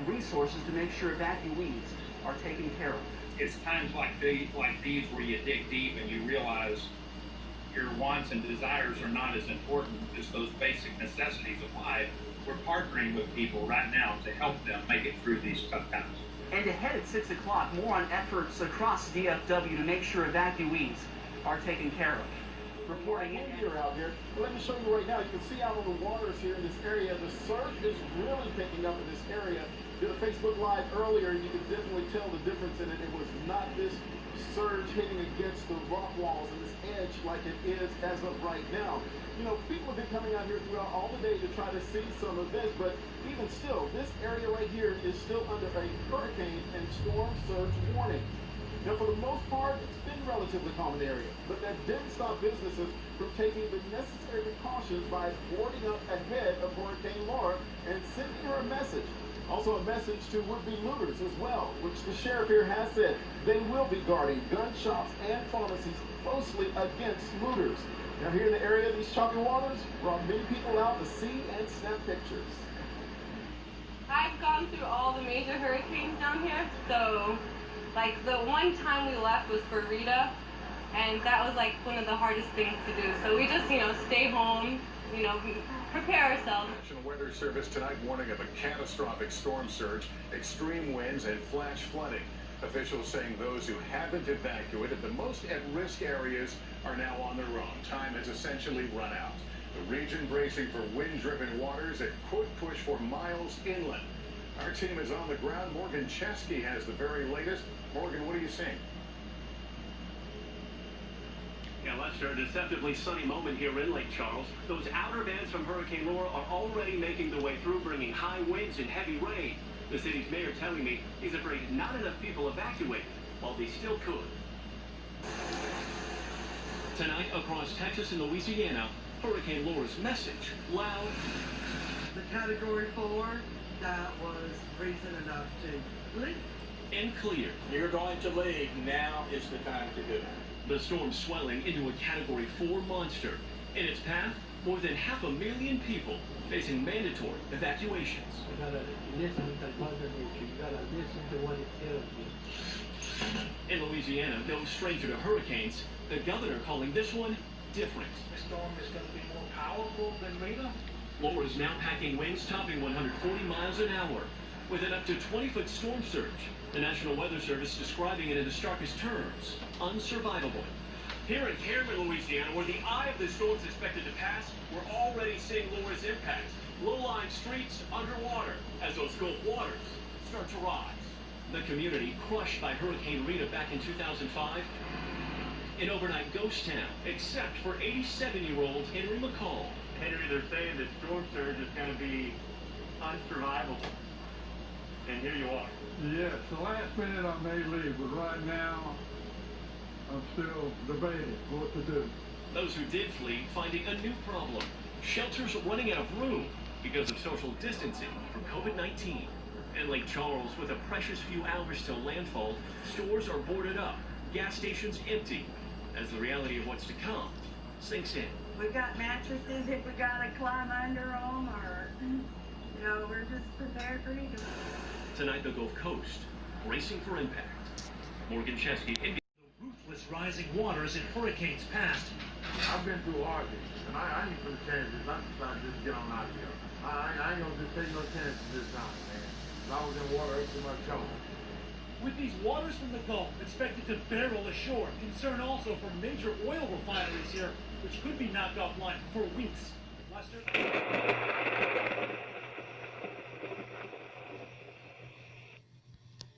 and resources to make sure evacuees are taken care of. It's times like these where you dig deep and you realize your wants and desires are not as important as those basic necessities of life. We're partnering with people right now to help them make it through these tough times. And ahead at 6 o'clock, more on efforts across DFW to make sure evacuees are taken care of. Reporting in here out here. Let me show you right now. You can see out on the waters here in this area. The surf is really picking up in this area. Did a Facebook Live earlier, and you could definitely tell the difference in it. It was not this surge hitting against the rock walls and this edge like it is as of right now. You know, people have been coming out here throughout all the day to try to see some of this, but even still, this area right here is still under a hurricane and storm surge warning. Now, for the most part, it's been relatively calm in the area, but that didn't stop businesses from taking the necessary precautions by boarding up ahead of Hurricane Laura and sending her a message. Also a message to would-be looters as well, which the sheriff here has said they will be guarding gun shops and pharmacies closely against looters. Now, here in the area of these choppy waters brought many people out to see and snap pictures. I've gone through all the major hurricanes down here, so like the one time we left was for Rita, and that was like one of the hardest things to do. So we just, stay home, prepare ourselves. National Weather Service tonight warning of a catastrophic storm surge, extreme winds, and flash flooding. Officials saying those who haven't evacuated the most at-risk areas are now on their own. Time has essentially run out. The region bracing for wind-driven waters that could push for miles inland. Our team is on the ground. Morgan Chesky has the very latest. Morgan, what are you seeing? Yeah, Lester, a deceptively sunny moment here in Lake Charles. Those outer bands from Hurricane Laura are already making their way through, bringing high winds and heavy rain. The city's mayor telling me he's afraid not enough people evacuated, while they still could. Tonight, across Texas and Louisiana, Hurricane Laura's message, loud. The Category 4, that was reason enough to leave. And clear. You're going to leave. Now is the time to do it. The storm swelling into a Category 4 monster. In its path, more than 500,000 people facing mandatory evacuations. You gotta listen to Mother Nature. You gotta listen to what it tells you. In Louisiana, no stranger to hurricanes, the governor calling this one different. The storm is going to be more powerful than Rita. Laura is now packing winds topping 140 miles an hour with an up to 20-foot storm surge. The National Weather Service describing it in the starkest terms, unsurvivable. Here in Cameron, Louisiana, where the eye of the storm is expected to pass, we're already seeing Laura's impact. Low-lying streets underwater as those Gulf waters start to rise. The community crushed by Hurricane Rita back in 2005. An overnight ghost town, except for 87-year-old Henry McCall. Henry, they're saying the storm surge is going to be unsurvivable. And here you are. Yes, the last minute I may leave, but right now I'm still debating what to do. Those who did flee finding a new problem. Shelters running out of room because of social distancing from COVID-19. In Lake Charles, with a precious few hours till landfall, stores are boarded up, gas stations empty, as the reality of what's to come sinks in. We've got mattresses if we gotta climb under them, or, we're just prepared for either. Tonight, the Gulf Coast, bracing for impact. Morgan Chesky, India. The ruthless rising waters in hurricanes past. I've been through all this, and I ain't for the chances. I decided to just get on out of here. I ain't gonna just take no chances this time, man. As long as the water up to my shoulder. With these waters from the Gulf expected to barrel ashore, concern also for major oil refineries here, which could be knocked offline for weeks. Lester?